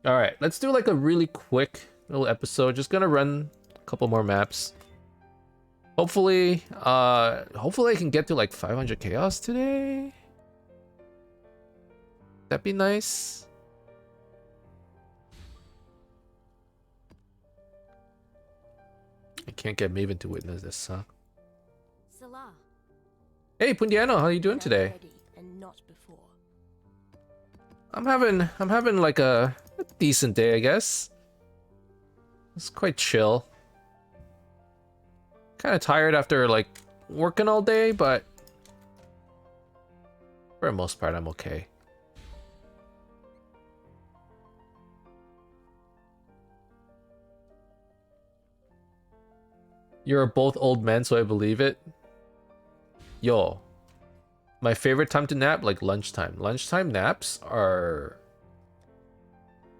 All right, let's do like a really quick little episode. Just gonna run a couple more maps. Hopefully I can get to like 500 chaos today. That'd be nice. I can't get Maven to witness this, huh? Salah. Hey, Pundiano, how are you doing today? And not before. I'm having like a decent day, I guess. It's quite chill. Kind of tired after like working all day, but for the most part, I'm okay. You're both old men, so I believe it. Yo, my favorite time to nap, like lunchtime. Lunchtime naps are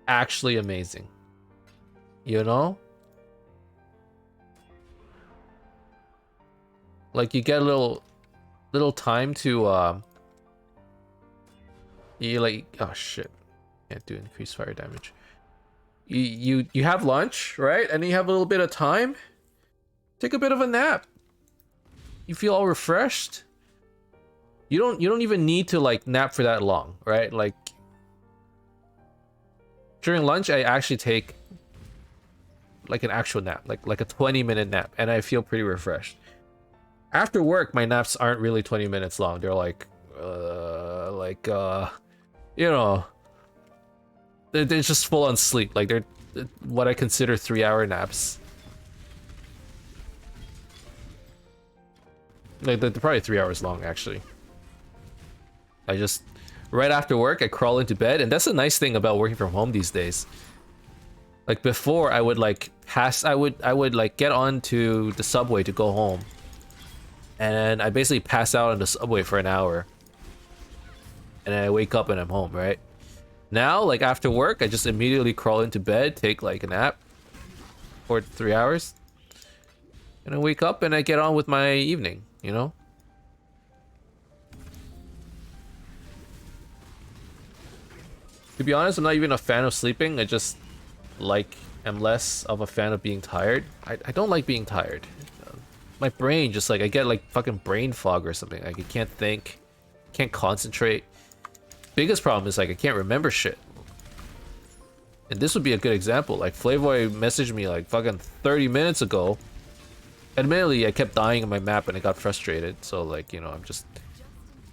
actually amazing. You know? Like you get a little time to you like, oh shit. Can't do increased fire damage. You have lunch, right? And you have a little bit of time. Take a bit of a nap. You feel all refreshed. You don't even need to like nap for that long, right? Like during lunch I actually take like an actual nap, like a 20-minute nap, and I feel pretty refreshed. After work, my naps aren't really 20 minutes long. They're like you know, they're just full on sleep. Like they're what I consider 3-hour naps. Like they're probably 3 hours long, actually. I just, right after work, I crawl into bed, and that's the nice thing about working from home these days. Like before, I would like I would like get onto the subway to go home, and I basically pass out on the subway for an hour, and I wake up and I'm home, right? Now, like after work, I just immediately crawl into bed, take like a nap for 3 hours, and I wake up and I get on with my evening, you know? To be honest, I'm not even a fan of sleeping. I just am less of a fan of being tired. I don't like being tired. My brain just like, I get like fucking brain fog or something. Like I can't think, can't concentrate. Biggest problem is like I can't remember shit. And this would be a good example. Like Flavoy messaged me like fucking 30 minutes ago. Admittedly, I kept dying in my map and I got frustrated. So like, you know, I'm just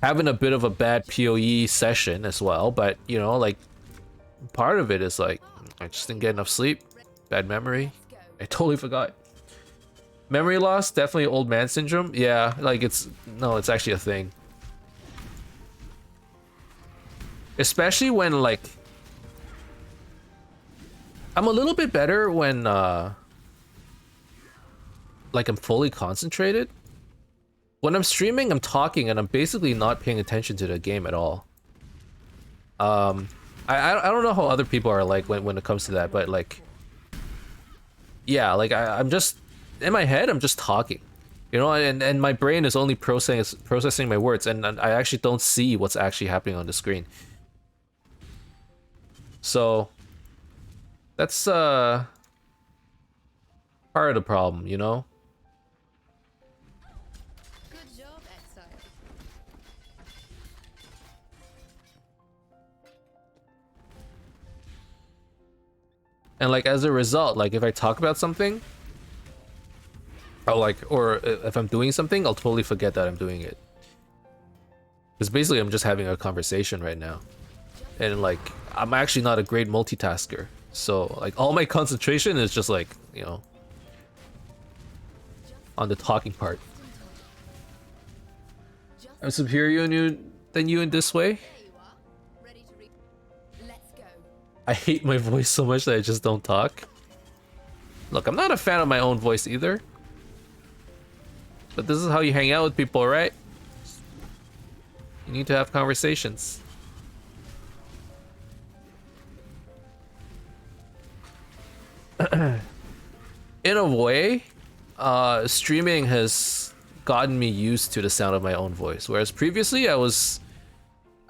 having a bit of a bad PoE session as well. But you know, like part of it is like, I just didn't get enough sleep. Bad memory. I totally forgot. Memory loss, definitely old man syndrome. Yeah, like it's actually a thing. Especially when like, I'm a little bit better when like I'm fully concentrated. When I'm streaming, I'm talking and I'm basically not paying attention to the game at all. I don't know how other people are like when it comes to that, but like, yeah, like I'm just in my head, I'm just talking, you know, and my brain is only processing my words, and I actually don't see what's actually happening on the screen. So that's part of the problem, you know. Good job, Exile. And like as a result, like if I talk about something, or if I'm doing something, I'll totally forget that I'm doing it. Because basically I'm just having a conversation right now. And like, I'm actually not a great multitasker. So like all my concentration is just like, you know, on the talking part. I'm superior than you in this way. There you are. Ready to read. Let's go. I hate my voice so much that I just don't talk. Look, I'm not a fan of my own voice either. But this is how you hang out with people, right? You need to have conversations. In a way, streaming has gotten me used to the sound of my own voice. Whereas previously I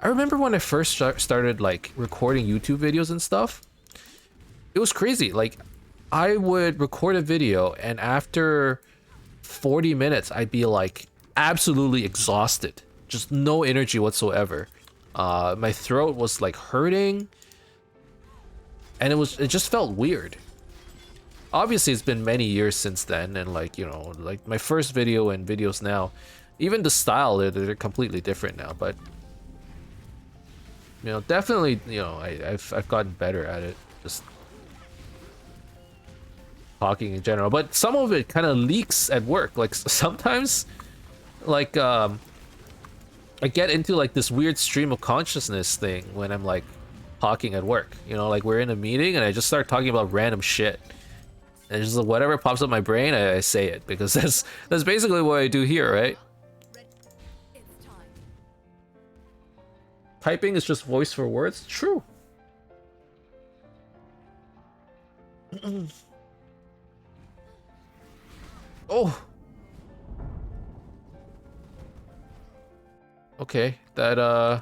remember when I first started like recording YouTube videos and stuff, It was crazy. Like, I would record a video, and after 40 minutes, I'd be like absolutely exhausted, just no energy whatsoever. My throat was like hurting, and it just felt weird. Obviously, it's been many years since then, and like, you know, like my first video and videos now, even the style, they're completely different now. But you know, definitely, you know, I've gotten better at it, just talking in general. But some of it kind of leaks at work. Like sometimes, like I get into like this weird stream of consciousness thing when I'm like talking at work. You know, like we're in a meeting and I just start talking about random shit. And just whatever pops up my brain, I say it, because that's basically what I do here, right? It's time. Typing is just voice for words. True. Oh. Okay, that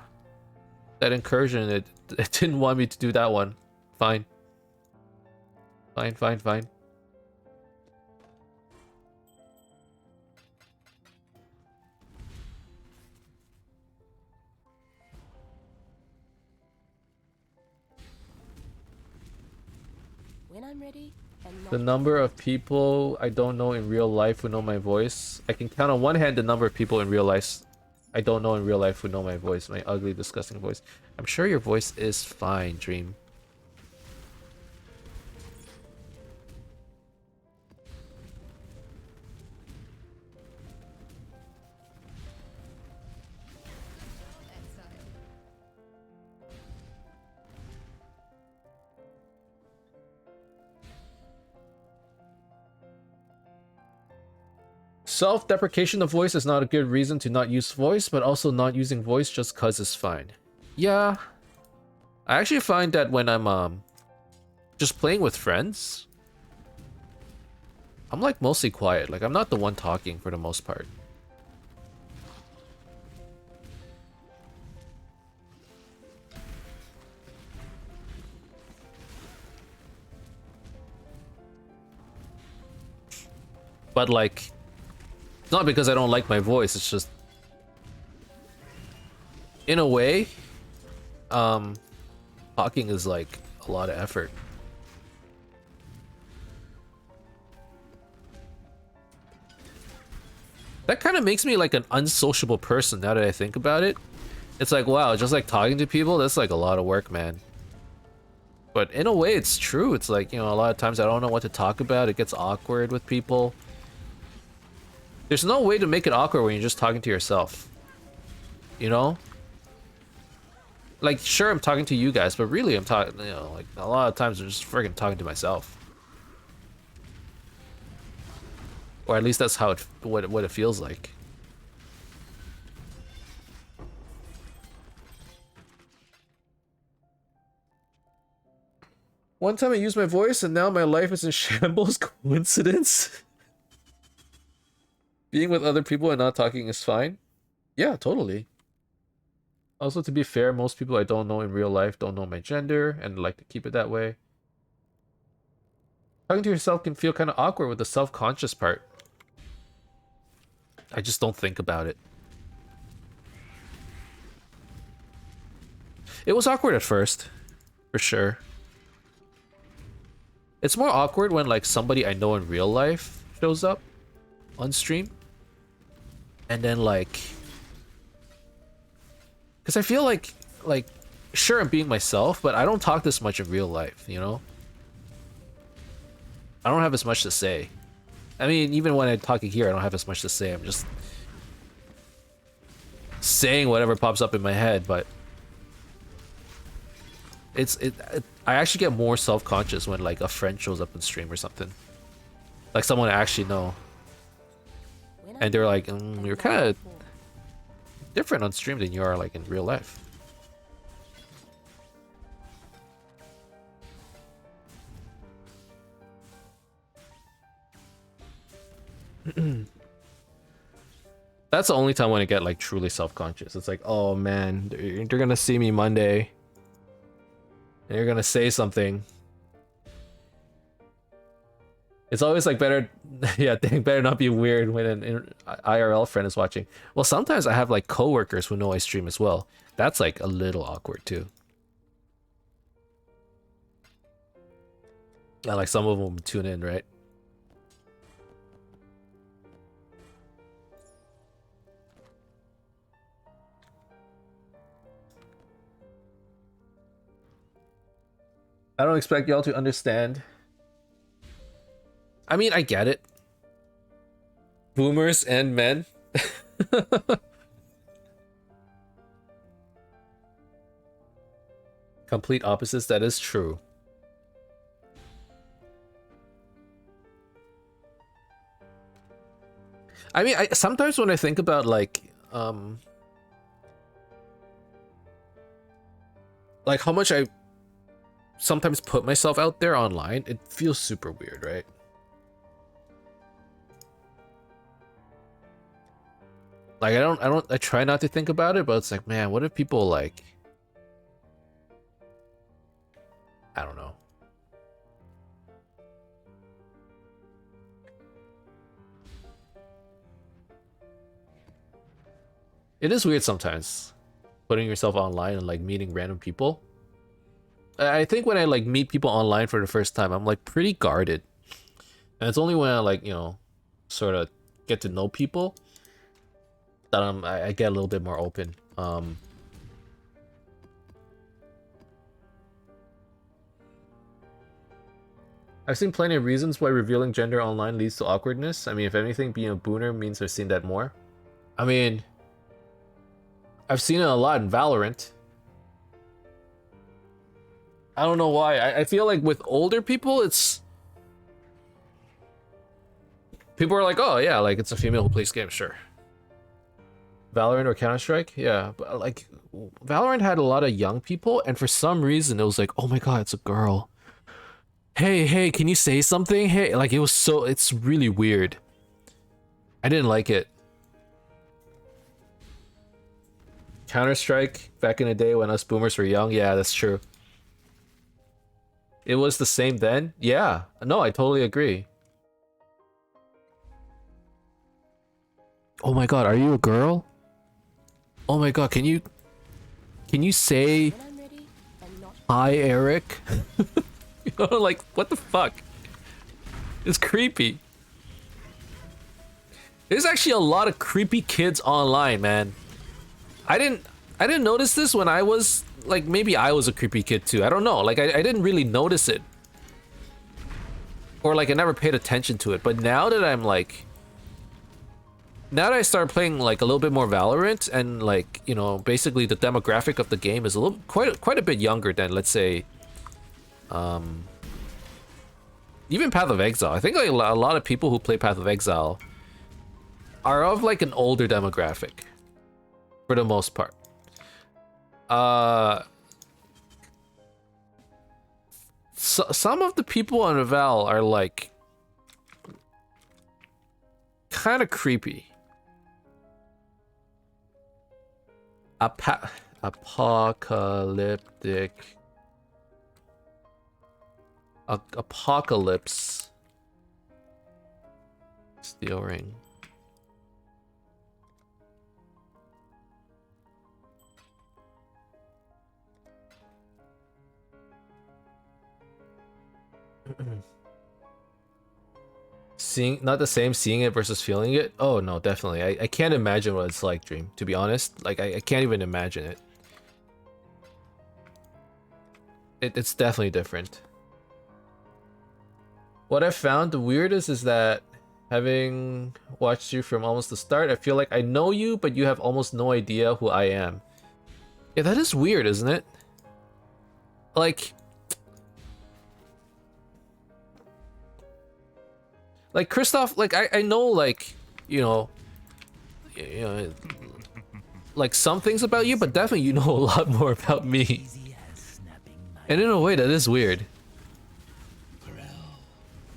incursion, it didn't want me to do that one. Fine. Fine. When I'm ready, and not The number of people I don't know in real life who know my voice. I can count on one hand the number of people in real life I don't know in real life who know my voice. My ugly, disgusting voice. I'm sure your voice is fine, Dream. Exile. Self-deprecation of voice is not a good reason to not use voice, but also not using voice just cause is fine. Yeah. I actually find that when I'm just playing with friends, I'm like mostly quiet. Like I'm not the one talking for the most part. But like, it's not because I don't like my voice, it's just in a way, talking is like a lot of effort. That kind of makes me like an unsociable person now that I think about it. It's like, wow, just like talking to people, that's like a lot of work, man. But in a way, it's true. It's like, you know, a lot of times I don't know what to talk about. It gets awkward with people. There's no way to make it awkward when you're just talking to yourself. You know? Like, sure, I'm talking to you guys, but really I'm talking, you know, like a lot of times I'm just freaking talking to myself. Or at least that's how what it feels like. One time I used my voice and now my life is in shambles. Coincidence? Being with other people and not talking is fine. Yeah, totally. Also, to be fair, most people I don't know in real life don't know my gender and like to keep it that way. Talking to yourself can feel kind of awkward with the self-conscious part. I just don't think about it. It was awkward at first, for sure. It's more awkward when like somebody I know in real life shows up on stream. And then like, because I feel like sure I'm being myself, but I don't talk this much in real life, you know? I don't have as much to say. I mean, even when I'm talking here, I don't have as much to say. I'm just saying whatever pops up in my head, but I actually get more self-conscious when like a friend shows up on stream or something. Like someone I actually know. And they're like, you're kind of different on stream than you are like in real life. That's the only time when I get like truly self-conscious. It's like, oh man, they're gonna see me Monday. And they're gonna say something. It's always like better, yeah, thing better not be weird when an IRL friend is watching. Well, sometimes I have like coworkers who know I stream as well. That's like a little awkward too. And like some of them tune in, right? I don't expect y'all to understand. I mean, I get it. Boomers and men. Complete opposites, that is true. I mean, sometimes when I think about like how much I sometimes put myself out there online, it feels super weird, right? Like I try not to think about it, but it's like, man, what if people like, I don't know. It is weird sometimes putting yourself online and like meeting random people. I think when I like meet people online for the first time, I'm like pretty guarded. And it's only when I like, you know, sort of get to know people that I get a little bit more open. I've seen plenty of reasons why revealing gender online leads to awkwardness. I mean, if anything, being a booner means I've seen that more. I mean, I've seen it a lot in Valorant. I don't know why. I feel like with older people, it's... People are like, oh yeah, like it's a female who plays games, sure. Valorant or Counter-Strike? Yeah, but like, Valorant had a lot of young people, and for some reason, it was like, oh my god, it's a girl. Hey, can you say something? Hey, like it was so, it's really weird. I didn't like it. Counter-Strike, back in the day when us boomers were young, yeah, that's true. It was the same then? Yeah, no, I totally agree. Oh my god, are you a girl? Oh my god, can you say When I'm ready and not hi, Eric? You know, like, what the fuck? It's creepy. There's actually a lot of creepy kids online, man. I didn't notice this when I was, like, maybe I was a creepy kid too. I don't know. Like, I didn't really notice it. Or, like, I never paid attention to it. But now that I'm, like... Now that I start playing, like, a little bit more Valorant, and, like, you know, basically the demographic of the game is a little... Quite a bit younger than, let's say... Even Path of Exile. I think, like, a lot of people who play Path of Exile are of, like, an older demographic. For the most part. So, some of the people on Val are like kind of creepy. Apocalyptic. Apocalypse. Steel ring. Seeing, not the same seeing it versus feeling it. Oh no, definitely. I can't imagine what it's like, Dream, to be honest. Like I can't even imagine it. It's definitely different. What I've found the weirdest is that having watched you from almost the start, I feel like I know you, but you have almost no idea who I am. Yeah, that is weird, isn't it? Like Christoph, like I know, like, you know, like some things about you, but definitely you know a lot more about me. And in a way that is weird.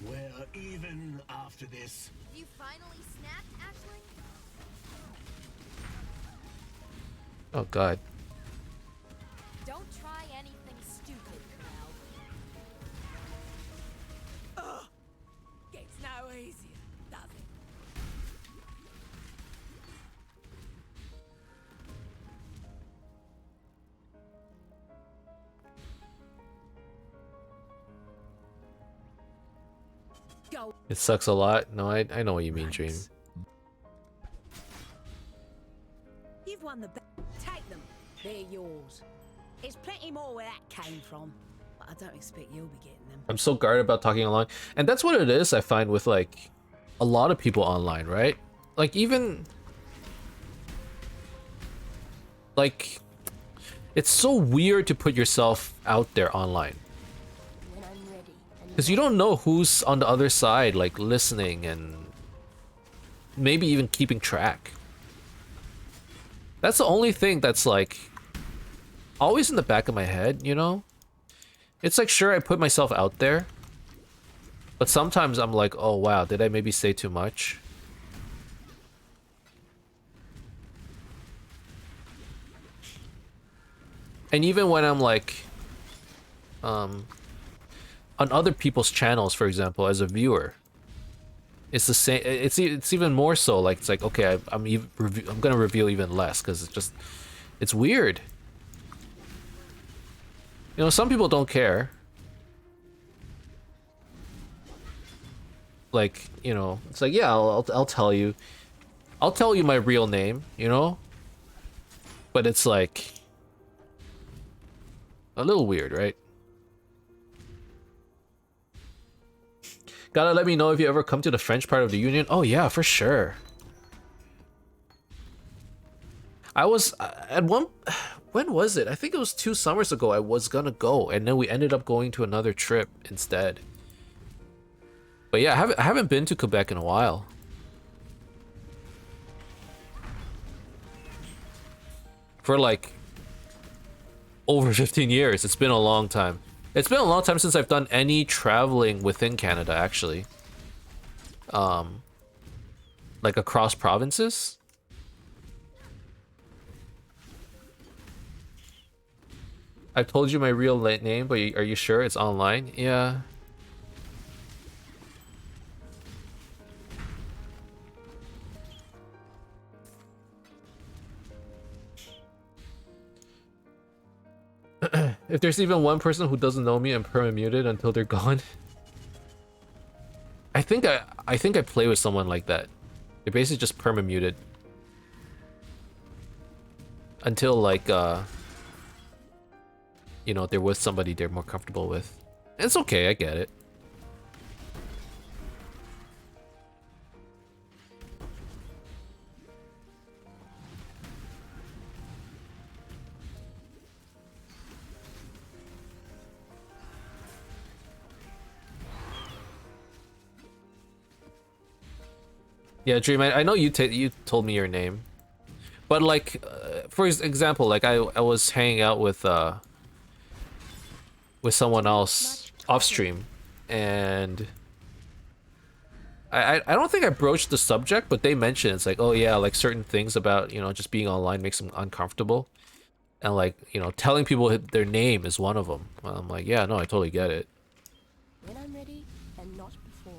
We're even after this. You finally snapped, Ashley? Oh god. Don't try anything stupid, Corral. old It sucks a lot. No, I know what you mean, Dream. You've won the bet. Take them. They're yours. There's plenty more where that came from. But I don't expect you'll be getting them. I'm so guarded about talking online. And that's what it is, I find, with like a lot of people online, right? Like even like it's so weird to put yourself out there online. When I'm ready and Because you don't know who's on the other side, like listening and maybe even keeping track. That's the only thing that's like always in the back of my head, you know? It's like, sure, I put myself out there, but sometimes I'm like, oh wow, did I maybe say too much? And even when I'm like, on other people's channels, for example, as a viewer, it's the same. It's even more so. Like it's like, okay, I'm gonna reveal even less because it's weird. You know, some people don't care. Like, you know, it's like, yeah, I'll tell you. I'll tell you my real name, you know? But it's like a little weird, right? Gotta let me know if you ever come to the French part of the Union. Oh yeah, for sure. I was at one... When was it? I think it was 2 summers ago I was gonna go, and then we ended up going to another trip instead. But yeah, I haven't been to Quebec in a while. For like over 15 years. It's been a long time. It's been a long time since I've done any traveling within Canada, actually. Like across provinces. I've told you my real name, but are you sure it's online? Yeah. If there's even one person who doesn't know me, I'm perma-muted until they're gone. I think I play with someone like that. They're basically just perma-muted until like you know, they're with somebody they're more comfortable with. It's okay, I get it. Yeah, Dream, I know you told me your name. But like, for example, like I was hanging out with someone else off stream, and I don't think I broached the subject, but they mentioned it's like, oh yeah, like certain things about, you know, just being online makes them uncomfortable, and like, you know, telling people their name is one of them. Well, I'm like, yeah, no, I totally get it. when I'm ready and not before.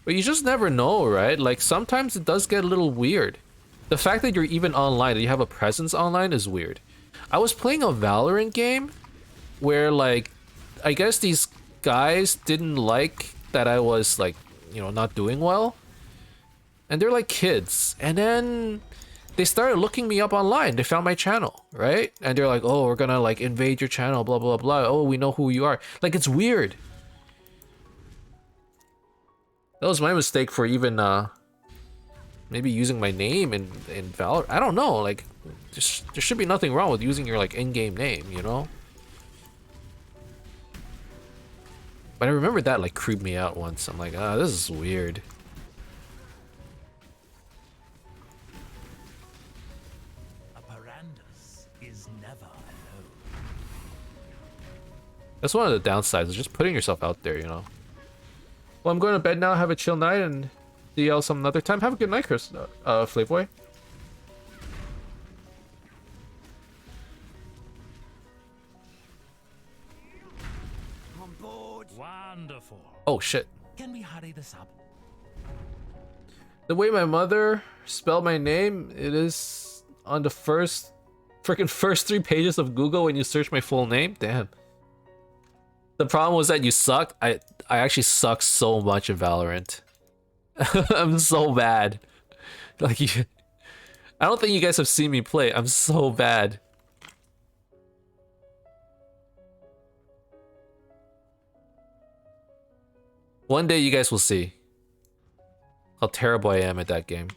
But you just never know, right? Like sometimes it does get a little weird. The fact that you're even online, that you have a presence online is weird. I was playing a Valorant game where like, I guess these guys didn't like that I was like, you know, not doing well. And they're like kids. And then they started looking me up online. They found my channel, right? And they're like, oh, we're gonna like invade your channel, blah, blah, blah. Oh, we know who you are. Like, it's weird. That was my mistake for even maybe using my name in Valorant. I don't know, like there should be nothing wrong with using your like in-game name, you know? But I remember that like creeped me out once. I'm like, ah, this is weird. Is never alone. That's one of the downsides, is just putting yourself out there, you know? Well, I'm going to bed now. Have a chill night and see y'all some other time. Have a good night, Chris. Flavboy. Wonderful. Oh shit. Can we hurry this up? The way my mother spelled my name, it is on the first 3 pages of Google when you search my full name. Damn. The problem was that you suck. I actually suck so much in Valorant. I'm so bad. Like I don't think you guys have seen me play. I'm so bad. One day you guys will see how terrible I am at that game.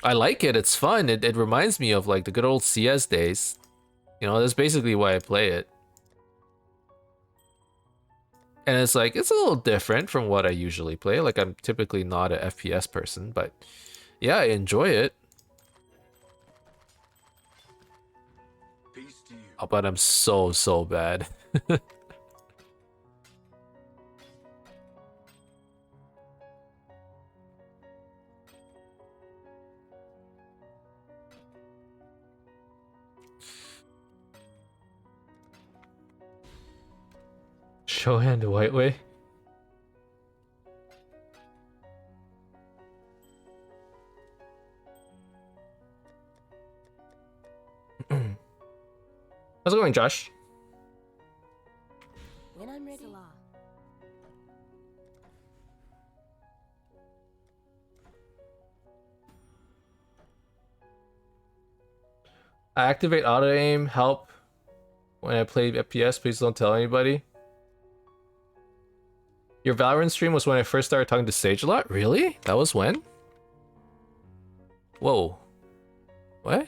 I like it, it's fun. It reminds me of like the good old CS days. You know, that's basically why I play it. And it's like, it's a little different from what I usually play. Like, I'm typically not an FPS person, but yeah, I enjoy it. Peace to you. Oh, but I'm so bad. Shohan the white way. How's it going, Josh? When I'm ready. I activate auto aim help when I play FPS. Please don't tell anybody. Your Valorant stream was when I first started talking to Sage a lot? Really? That was when? Whoa. What?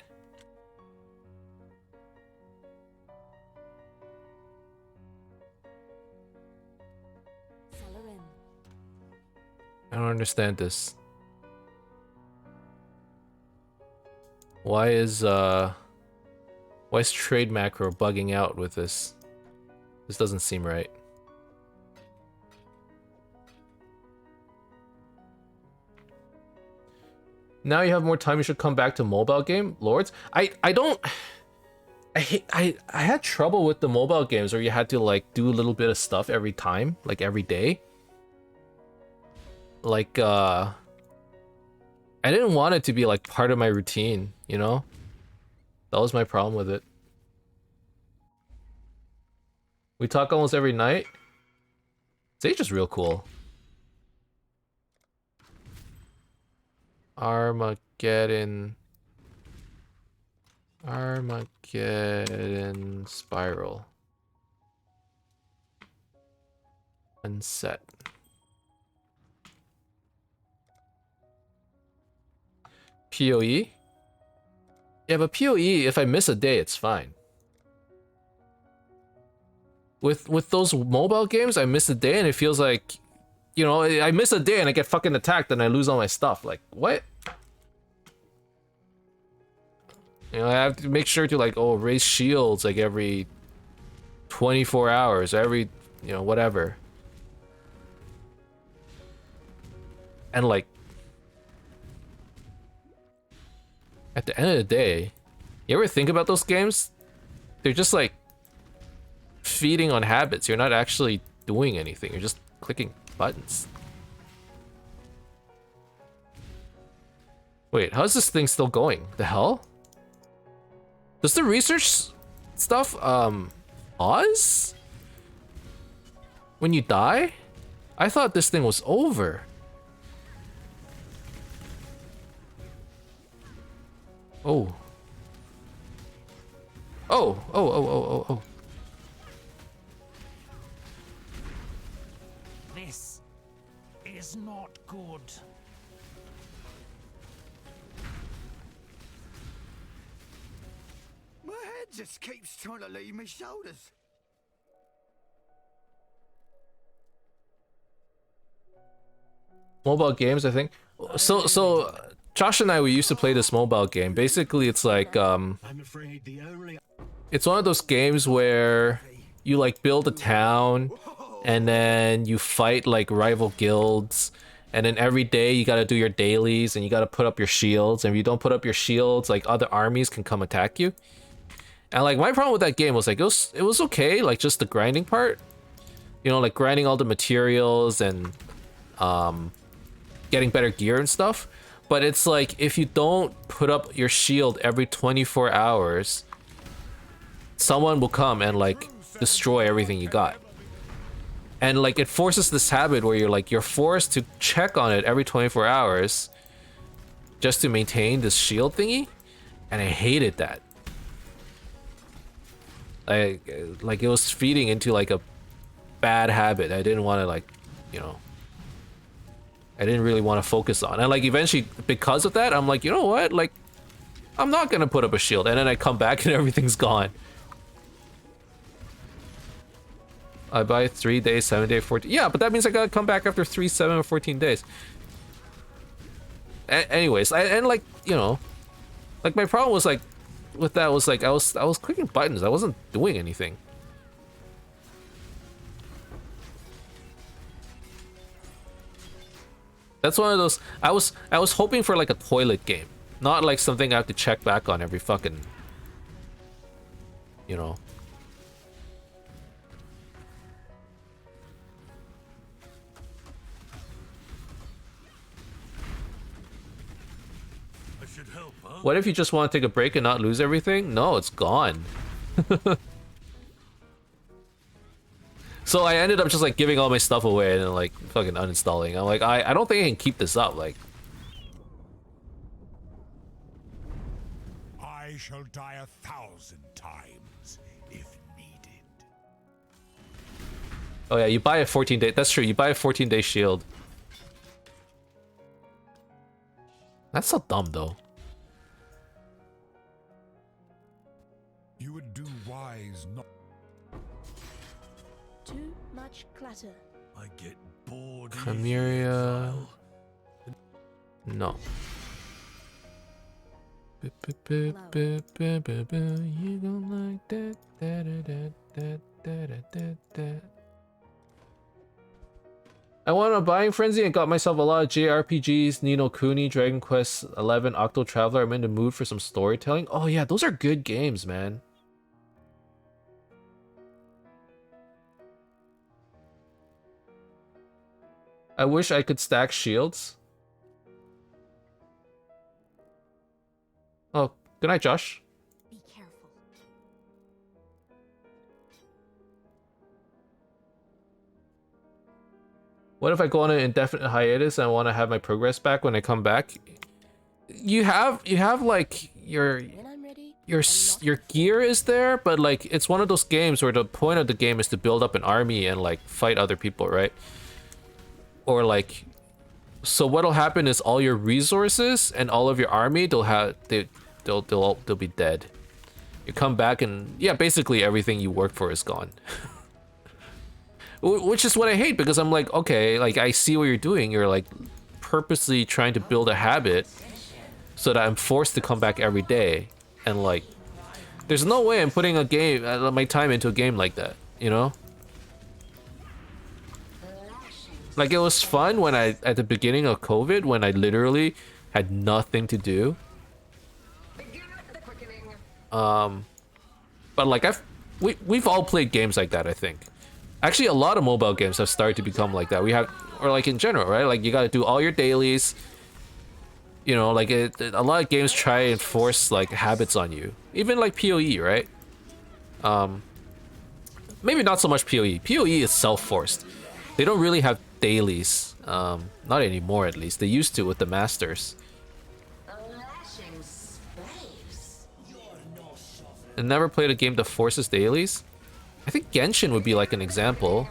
I don't understand this. Why is trade macro bugging out with this? This doesn't seem right. Now you have more time, you should come back to mobile game, Lords. I had trouble with the mobile games where you had to like do a little bit of stuff every time, like every day. Like I didn't want it to be like part of my routine, you know? That was my problem with it. We talk almost every night. Sage is real cool. Armageddon Spiral. Unset. PoE? Yeah, but PoE, if I miss a day, it's fine. With those mobile games, I miss a day and it feels like, you know, I miss a day and I get fucking attacked and I lose all my stuff. Like, what? You know, I have to make sure to like, oh, raise shields like every 24 hours, every, you know, whatever. And like, at the end of the day, you ever think about those games? They're just like feeding on habits. You're not actually doing anything. You're just clicking buttons. Wait, how's this thing still going? The hell? Does the research stuff pause when you die? I thought this thing was over. Oh. Oh. This is not good. My head just keeps trying to leave my shoulders. Mobile games, I think. So Josh and I, we used to play this mobile game. Basically, it's like I'm afraid the only it's one of those games where you like build a town and then you fight like rival guilds, and then every day you gotta do your dailies and you gotta put up your shields, and if you don't put up your shields, like other armies can come attack you. And like my problem with that game was like it was okay, like just the grinding part, You know, like grinding all the materials and getting better gear and stuff. But it's like, if you don't put up your shield every 24 hours, someone will come and like destroy everything you got. And like it forces this habit where you're forced to check on it every 24 hours just to maintain this shield thingy. And I hated that. Like it was feeding into like a bad habit. I didn't want to like, you know, I didn't really want to focus on. And like eventually because of that, I'm like, you know what? Like I'm not gonna put up a shield. And then I come back and everything's gone. I buy 3 days, 7 days, 14. Yeah, but that means I gotta come back after 3, 7, or 14 days. Anyways, and like, you know, like my problem was like with that was like I was clicking buttons. I wasn't doing anything. That's one of those. I was hoping for like a toilet game, not like something I have to check back on every fucking, you know. What if you just want to take a break and not lose everything? No, it's gone. So I ended up just like giving all my stuff away and then like fucking uninstalling. I'm like, I don't think I can keep this up. Like, I shall die 1,000 times if needed. oh yeah, you buy a 14-day. That's true. You buy a 14-day shield. That's so dumb though. You would do wise not. Too much clutter. I get bored. Chimeria. No. You don't like that. I went on a buying frenzy and got myself a lot of JRPGs, Ni no Kuni, Dragon Quest 11, Octo Traveler. I'm in the mood for some storytelling. Oh yeah, those are good games, man. I wish I could stack shields. Oh, good night, Josh. Be careful. What if I go on an indefinite hiatus and I want to have my progress back when I come back? You have like When I'm ready, your gear is there, but like it's one of those games where the point of the game is to build up an army and like fight other people, right? Or like, so what'll happen is all your resources and all of your army, they'll be dead. You come back and yeah, basically everything you worked for is gone. Which is what I hate, because I'm like, okay, like I see what you're doing. You're like purposely trying to build a habit so that I'm forced to come back every day, and like, there's no way I'm putting a game, my time into a game like that, you know? Like it was fun when at the beginning of COVID, when I literally had nothing to do. But like we've all played games like that, I think. Actually, a lot of mobile games have started to become like that. Or like in general, right? Like you got to do all your dailies. You know, like a lot of games try and force like habits on you. Even like PoE, right? Maybe not so much PoE. PoE is self-forced. They don't really have dailies. Not anymore, at least. They used to with the masters. I never played a game that forces dailies. I think Genshin would be like an example.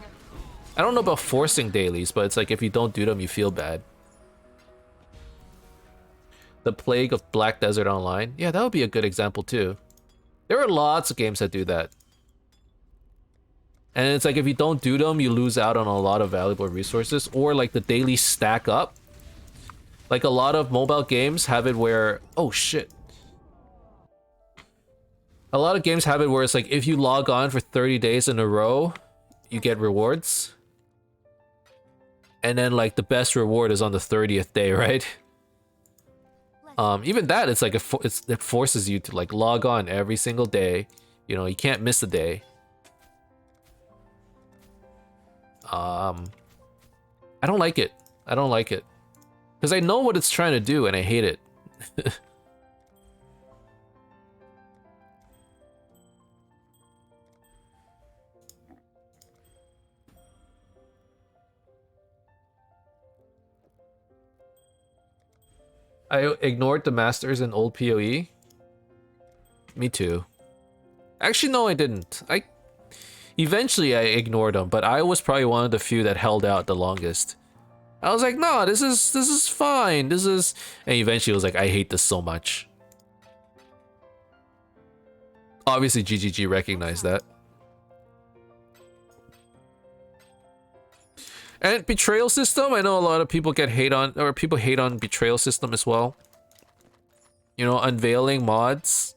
I don't know about forcing dailies, but it's like if you don't do them, you feel bad. The Plague of Black Desert Online. Yeah, that would be a good example too. There are lots of games that do that. And it's like if you don't do them, you lose out on a lot of valuable resources, or like the dailies stack up. Like a lot of mobile games have it where, oh shit. A lot of games have it where it's like if you log on for 30 days in a row, you get rewards. And then like the best reward is on the 30th day, right? Even that, it's like it forces you to like log on every single day. You know, you can't miss a day. I don't like it. I don't like it. Because I know what it's trying to do and I hate it. I ignored the masters in old PoE. Me too. Actually, no, I didn't. Eventually I ignored them, but I was probably one of the few that held out the longest. I was like, no, this is fine. This is, and eventually I was like, I hate this so much. Obviously, GGG recognized that. And betrayal system, I know a lot of people hate on betrayal system as well. You know, unveiling mods.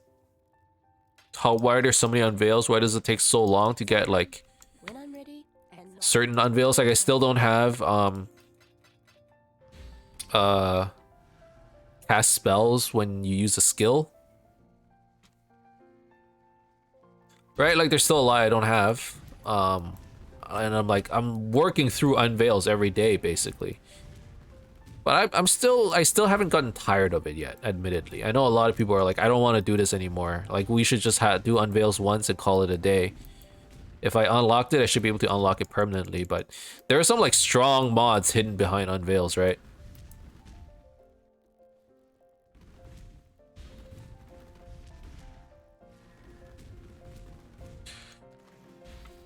Why are there so many unveils? Why does it take so long to get like When I'm ready and certain unveils? Like I still don't have cast spells when you use a skill. Right? Like there's still a lot I don't have. And I'm working through unveils every day basically. But I still haven't gotten tired of it yet, admittedly. I know a lot of people are like, I don't want to do this anymore. Like we should just do unveils once and call it a day. If I unlocked it, I should be able to unlock it permanently, but there are some like strong mods hidden behind unveils, right?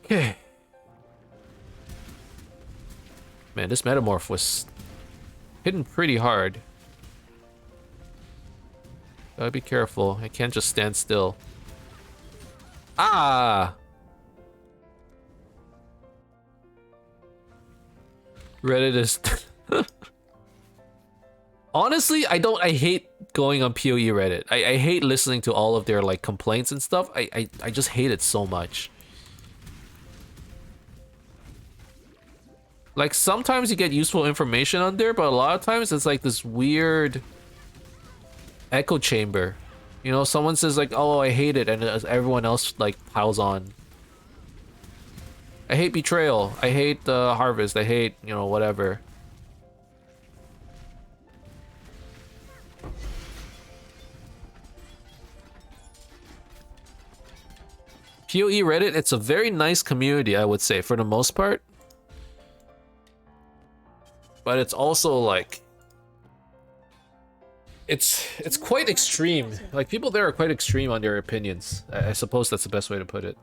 Okay. Man, this metamorph was hitting pretty hard. Gotta be careful. I can't just stand still. Ah! Reddit is... Honestly, I hate going on PoE Reddit. I hate listening to all of their like complaints and stuff. I just hate it so much. Like sometimes you get useful information on there, but a lot of times it's like this weird echo chamber. You know, someone says like, "Oh, I hate it," and everyone else like piles on. I hate betrayal. I hate the harvest. I hate, you know, whatever. PoE Reddit, it's a very nice community, I would say, for the most part. But it's also like it's quite extreme. Like people there are quite extreme on their opinions. I suppose that's the best way to put it.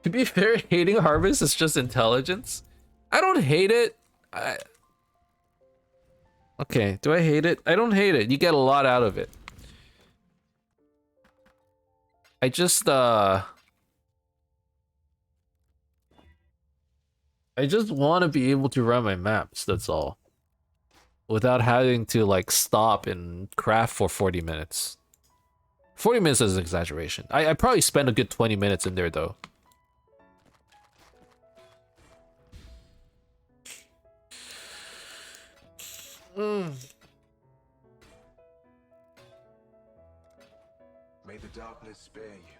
To be fair, hating Harvest is just intelligence. I don't hate it. Okay, do I hate it? I don't hate it. You get a lot out of it. I just want to be able to run my maps, that's all. Without having to, like, stop and craft for 40 minutes. 40 minutes is an exaggeration. I probably spent a good 20 minutes in there, though. May the darkness spare you.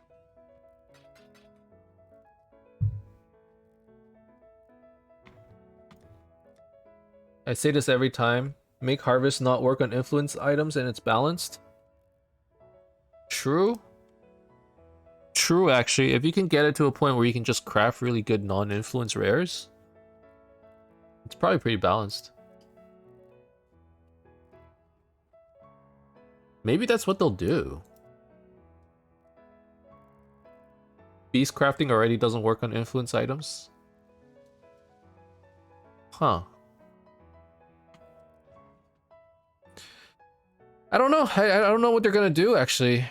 I say this every time. Make Harvest not work on influence items and it's balanced. True. True, actually. If you can get it to a point where you can just craft really good non-influence rares, it's probably pretty balanced. Maybe that's what they'll do. Beast crafting already doesn't work on influence items? Huh. I don't know. I don't know what they're gonna do, actually.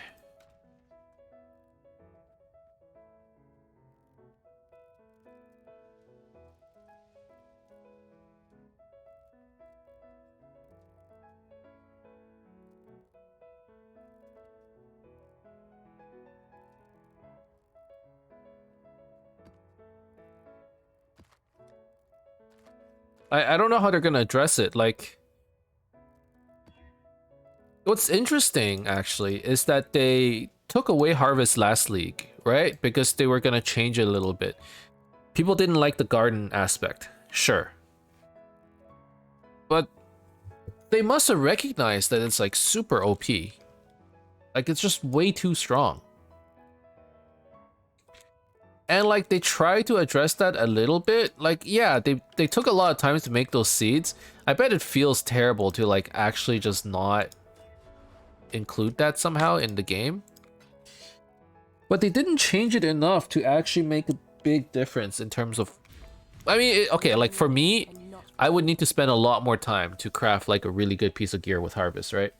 I don't know how they're gonna address it. Like, what's interesting actually is that they took away Harvest last league, right? Because they were gonna change it a little bit. People didn't like the garden aspect, sure. But they must have recognized that it's like super OP. Like it's just way too strong. And like they tried to address that a little bit. Like, yeah, they took a lot of time to make those seeds. I bet it feels terrible to like actually just not include that somehow in the game. But they didn't change it enough to actually make a big difference in terms of... I mean, okay, like for me, I would need to spend a lot more time to craft like a really good piece of gear with Harvest, right?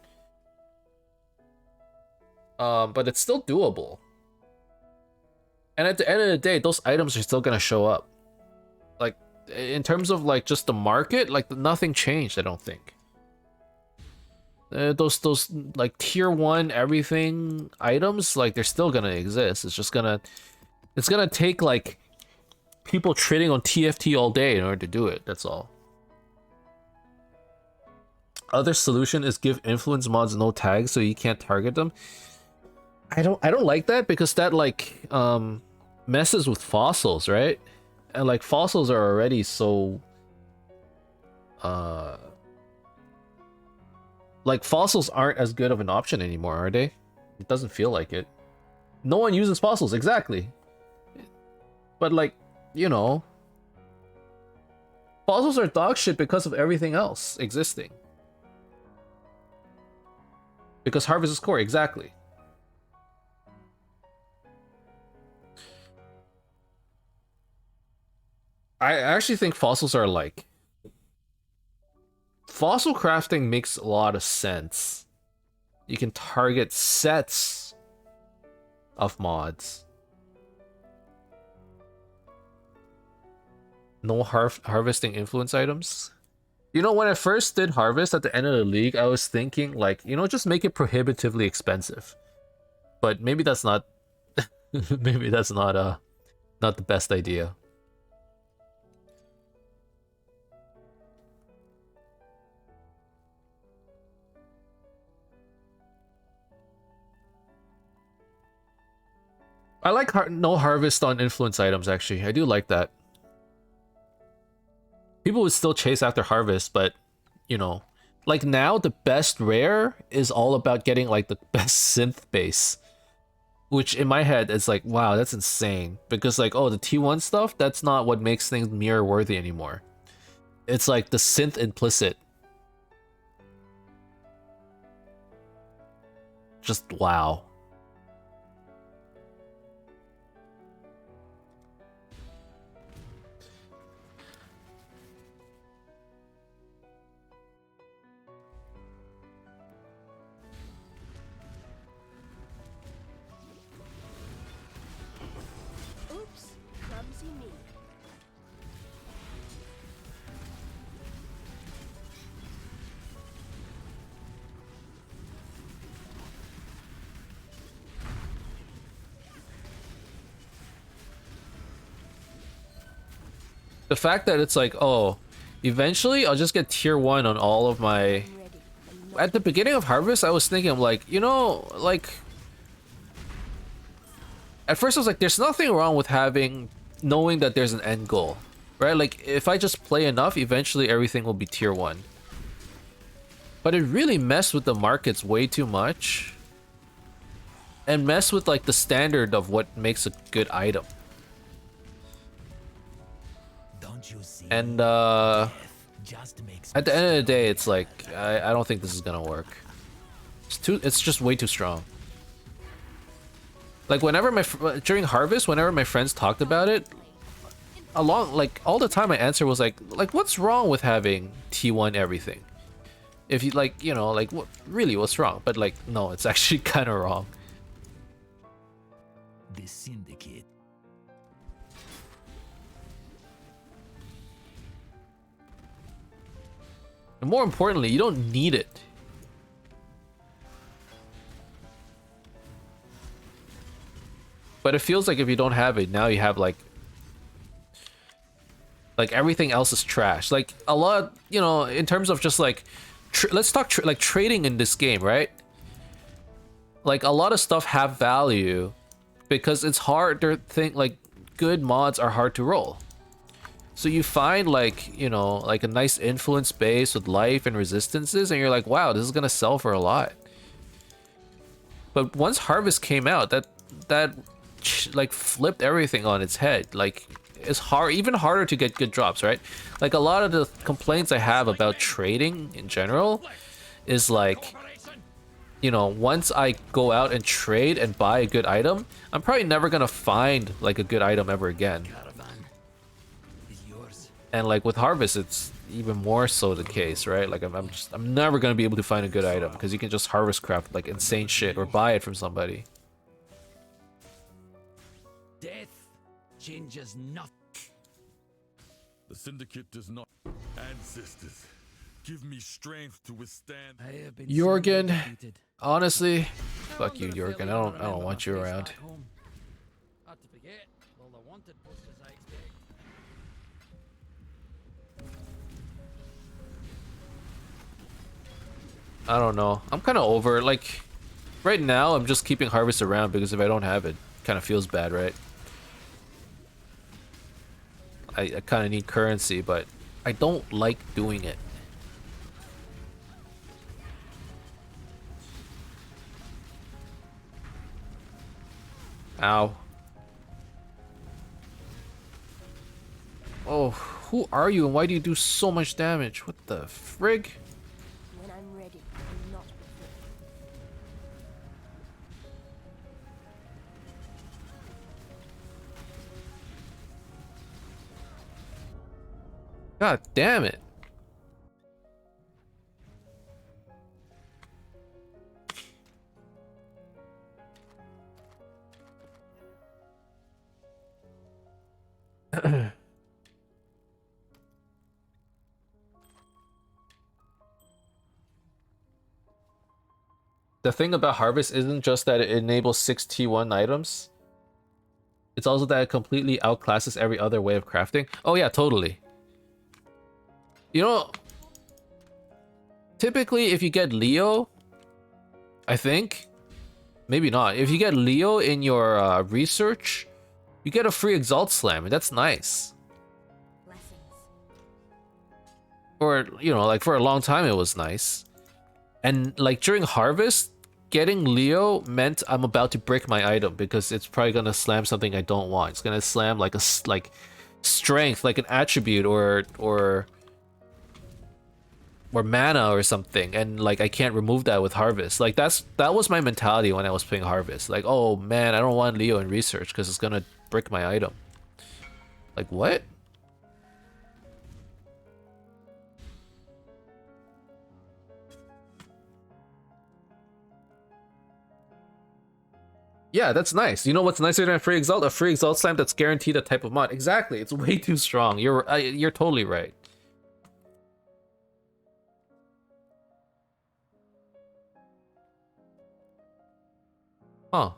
But it's still doable. And at the end of the day, those items are still gonna show up. Like, in terms of like just the market, like nothing changed, I don't think. Those like tier 1 everything items, like they're still gonna exist. It's gonna take like people trading on TFT all day in order to do it, that's all. Other solution is give influence mods no tags so you can't target them. I don't like that because that like messes with fossils, right? And like fossils are already so like fossils aren't as good of an option anymore, are they? It doesn't feel like it. No one uses fossils, exactly. But like, you know, fossils are dog shit because of everything else existing. Because Harvest is core, exactly. I actually think fossils are like... Fossil crafting makes a lot of sense. You can target sets of mods. No harvesting influence items. You know, when I first did Harvest at the end of the league, I was thinking like, you know, just make it prohibitively expensive. But maybe that's not... maybe that's not the best idea. I like no harvest on influence items, actually. I do like that. People would still chase after harvest, but, you know. Like now, the best rare is all about getting like the best synth base. Which in my head is like, wow, that's insane. Because like, oh, the T1 stuff, that's not what makes things mirror worthy anymore. It's like the synth implicit. Just wow. Oops, clumsy me. The fact that it's like, oh, eventually I'll just get tier 1 on all of my... Ready. At the beginning of Harvest, I was thinking, I'm like, you know, like... At first I was like, there's nothing wrong with knowing that there's an end goal, right? Like, if I just play enough, eventually everything will be tier 1. But it really messed with the markets way too much. And messed with, like, the standard of what makes a good item. And at the end of the day, it's like I don't think this is gonna work. It's just way too strong. Like whenever during Harvest, whenever my friends talked about it, all the time my answer was like what's wrong with having T1 everything? If you like, you know, like what's wrong? But like no, it's actually kind of wrong. The Syndicate. And more importantly, you don't need it. But it feels like if you don't have it, now you have like everything else is trash. Like a lot, you know, in terms of just like, let's talk like trading in this game, right? like a lot of stuff have value because it's hard to think, like good mods are hard to roll. So you find like, you know, like a nice influence base with life and resistances and you're like, wow, this is gonna sell for a lot. But once Harvest came out, that like flipped everything on its head. Like it's even harder to get good drops, right? Like a lot of the complaints I have about trading in general is like, you know, once I go out and trade and buy a good item, I'm probably never gonna find like a good item ever again. And like with Harvest, it's even more so the case, right? Like I'm never gonna be able to find a good item because you can just harvest craft like insane shit or buy it from somebody. Death changes nothing. The Syndicate does not. Ancestors, give me strength to withstand. I have been Jorgen, sorely defeated. honestly, fuck you, Jorgen. I don't want you around. Hard to forget all the wanted posters I expect. I don't know. I'm kind of over, like, right now I'm just keeping Harvest around because if I don't have it, kind of feels bad, right? I kind of need currency, but I don't like doing it. Ow. Oh, who are you and why do you do so much damage? What the frig? When I'm ready, and not before. God damn it. The thing about Harvest isn't just that it enables 6 T1 items. It's also that it completely outclasses every other way of crafting. Oh yeah, totally. You know, typically if you get Leo, I think, maybe not. If you get Leo in your research, you get a free Exalt Slam, and that's nice. Blessings. Or, you know, like for a long time it was nice. And like during Harvest, getting Leo meant I'm about to brick my item because it's probably gonna slam something I don't want. It's gonna slam like strength, like an attribute or mana or something, and like I can't remove that with Harvest. Like that was my mentality when I was playing Harvest. Like, oh man, I don't want Leo in research because it's gonna brick my item. Like what? Yeah, that's nice. You know what's nicer than a free Exalt? A free Exalt Slam that's guaranteed a type of mod. Exactly. It's way too strong. You're totally right. Huh.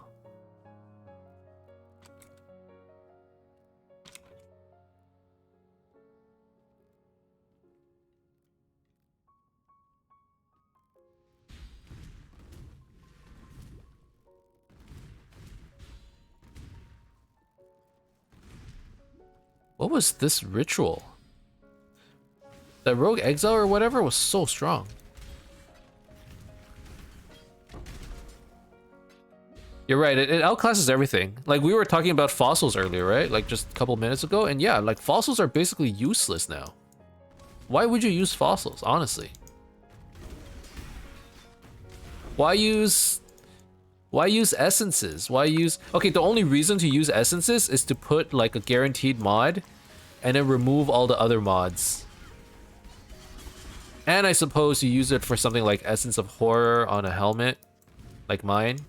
What was this ritual? The Rogue Exile or whatever was so strong. You're right, it outclasses everything. Like we were talking about fossils earlier, right? Like just a couple minutes ago. And yeah, like fossils are basically useless now. Why would you use fossils, honestly? Why use essences? Okay, the only reason to use essences is to put like a guaranteed mod and then remove all the other mods. And I suppose you use it for something like Essence of Horror on a helmet, like mine.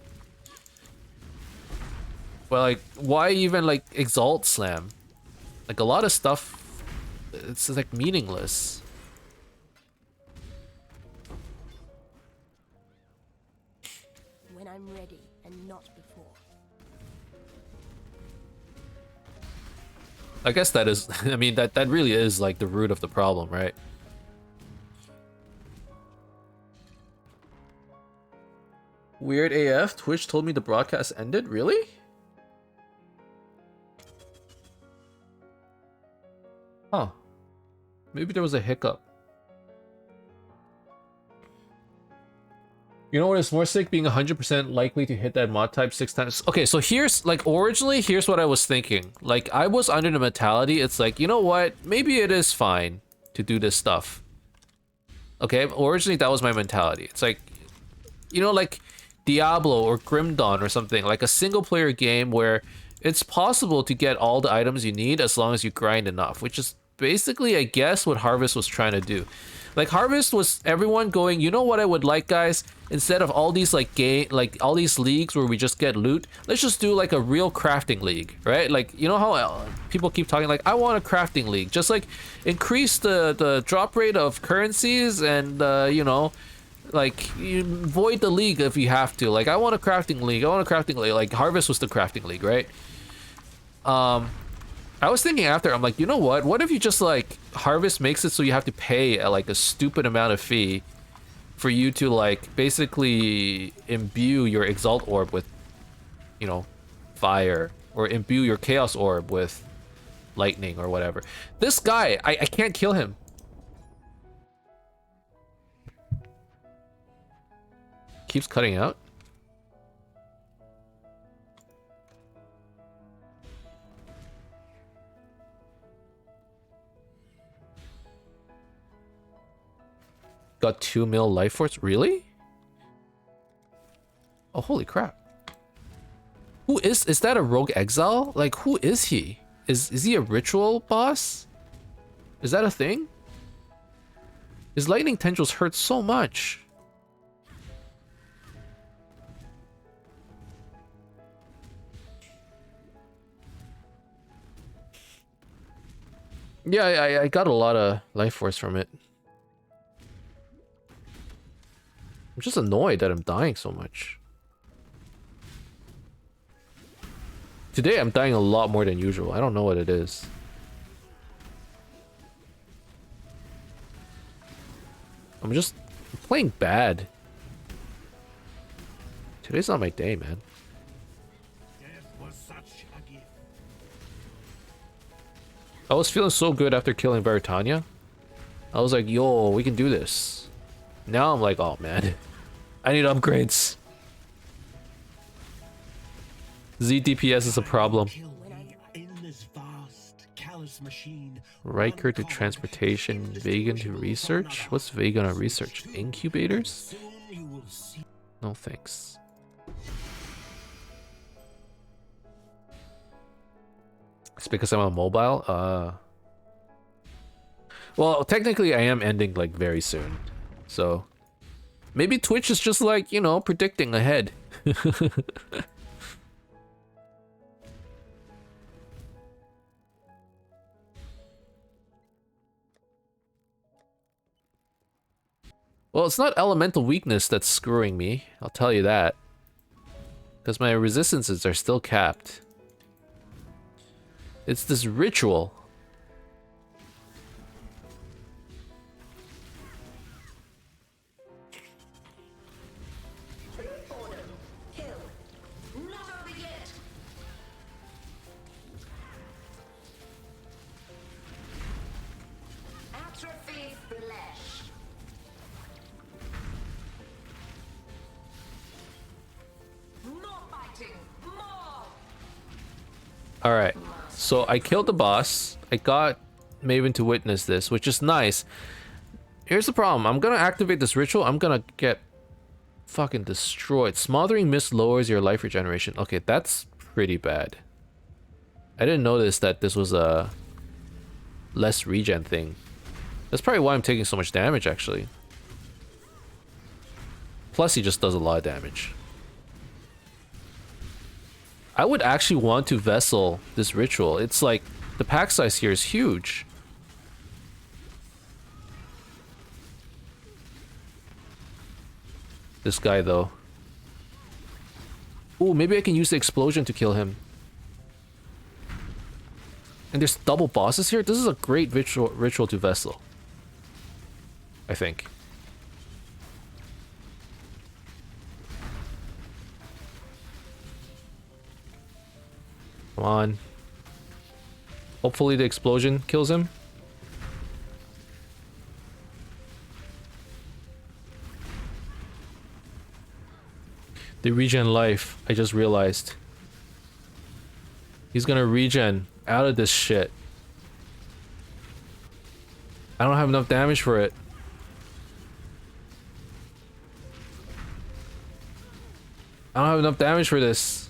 But like, why even like Exalt Slam? Like a lot of stuff, it's like meaningless. When I'm ready, and not before. I guess that is, I mean, that really is like the root of the problem, right? Weird AF. Twitch told me the broadcast ended. Really? Huh. Maybe there was a hiccup. You know what is more sick? Being 100% likely to hit that mod type 6 times. Okay, so here's, like, originally, here's what I was thinking. Like, I was under the mentality, it's like, you know what? Maybe it is fine to do this stuff. Okay, originally that was my mentality. It's like, you know, like Diablo or Grim Dawn or something. Like a single player game where it's possible to get all the items you need as long as you grind enough. Which is basically, I guess, what Harvest was trying to do. Like Harvest was everyone going, you know what I would like, guys? Instead of all these all these leagues where we just get loot, let's just do like a real crafting league, right? Like, you know how people keep talking like, I want a crafting league. Just like increase the drop rate of currencies and you know, like you void the league if you have to. Like, I want a crafting league. I want a crafting league. Like Harvest was the crafting league, right? I was thinking after, I'm like, you know what? What if you just like Harvest makes it so you have to pay like a stupid amount of fee for you to like basically imbue your Exalt Orb with, you know, fire, or imbue your Chaos Orb with lightning or whatever. This guy, I can't kill him. Keeps cutting out. Got 2 mil life force? Really? Oh, holy crap. Who is that a rogue exile? Like, who is he? Is he a ritual boss? Is that a thing? His lightning tendrils hurt so much. Yeah, I got a lot of life force from it. I'm just annoyed that I'm dying so much. Today I'm dying a lot more than usual. I don't know what it is. I'm just playing bad. Today's not my day, man. I was feeling so good after killing Veritania. I was like, yo, we can do this. Now I'm like, oh man, I need upgrades. Z DPS is a problem. Riker to transportation, vegan to research? What's vegan on research? Incubators? No thanks. It's because I'm on mobile? Well, technically I am ending like very soon. So maybe Twitch is just like, you know, predicting ahead. Well, it's not elemental weakness that's screwing me, I'll tell you that. Because my resistances are still capped. It's this ritual. Alright, so I killed the boss. I got Maven to witness this, which is nice. Here's the problem. I'm gonna activate this ritual. I'm gonna get fucking destroyed. Smothering Mist lowers your life regeneration. Okay, that's pretty bad. I didn't notice that this was a less regen thing. That's probably why I'm taking so much damage, actually. Plus, he just does a lot of damage. I would actually want to vessel this ritual. It's like, the pack size here is huge. This guy, though. Ooh, maybe I can use the explosion to kill him. And there's double bosses here? This is a great ritual to vessel. I think. Come on. Hopefully the explosion kills him. They regen life, I just realized. He's gonna regen out of this shit. I don't have enough damage for it. I don't have enough damage for this.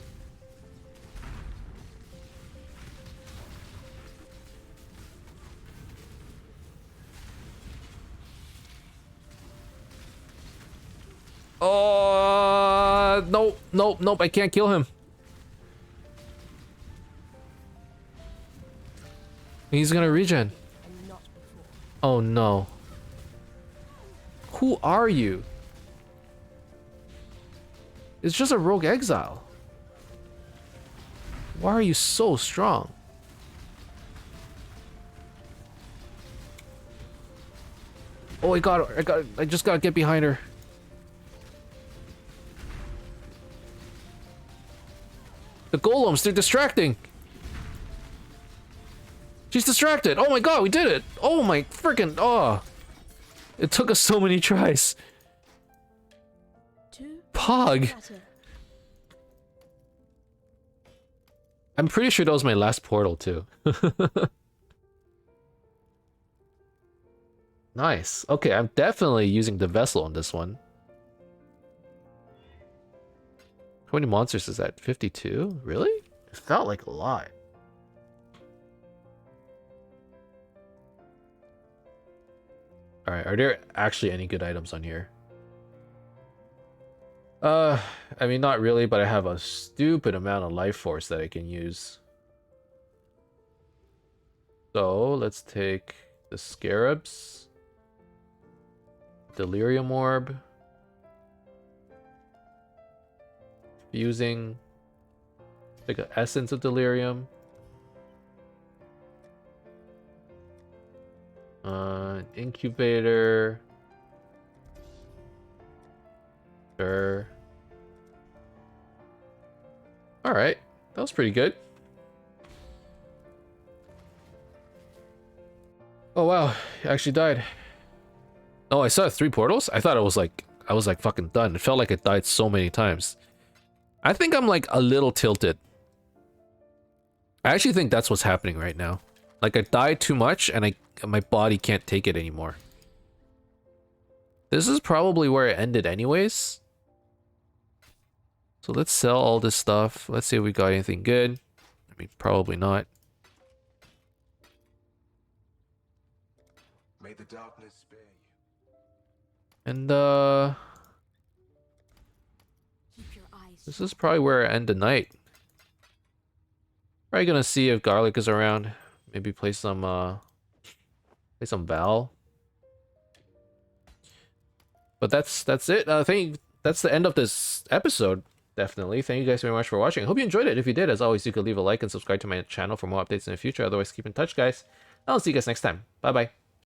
Oh, nope, nope, nope, I can't kill him. He's gonna regen. Oh no. Who are you? It's just a rogue exile. Why are you so strong? Oh, I just gotta get behind her. The golems, they're distracting. She's distracted. Oh my god, we did it. Oh my freaking, oh. It took us so many tries. Pog. I'm pretty sure that was my last portal too. Nice. Okay, I'm definitely using the vessel on this one. How many monsters is that? 52? Really? It felt like a lot. Alright, are there actually any good items on here? I mean, not really, but I have a stupid amount of life force that I can use. So, let's take the scarabs. Delirium orb. Fusing. Take an essence of delirium. Incubator. Sure. Alright, that was pretty good. Oh wow, I actually died. Oh, I saw 3 portals? I thought I was like fucking done. It felt like it died so many times. I think I'm like a little tilted. I actually think that's what's happening right now. Like I died too much and my body can't take it anymore. This is probably where it ended anyways. So let's sell all this stuff. Let's see if we got anything good. I mean, probably not. May the darkness spare you. And Keep your eyes. this is probably where I end the night. Probably gonna see if Garlic is around. Maybe play some Val. But that's it. I think that's the end of this episode. Definitely. Thank you guys very much for watching. I hope you enjoyed it. If you did, as always, you could leave a like and subscribe to my channel for more updates in the future. Otherwise, keep in touch, guys. I'll see you guys next time. Bye bye.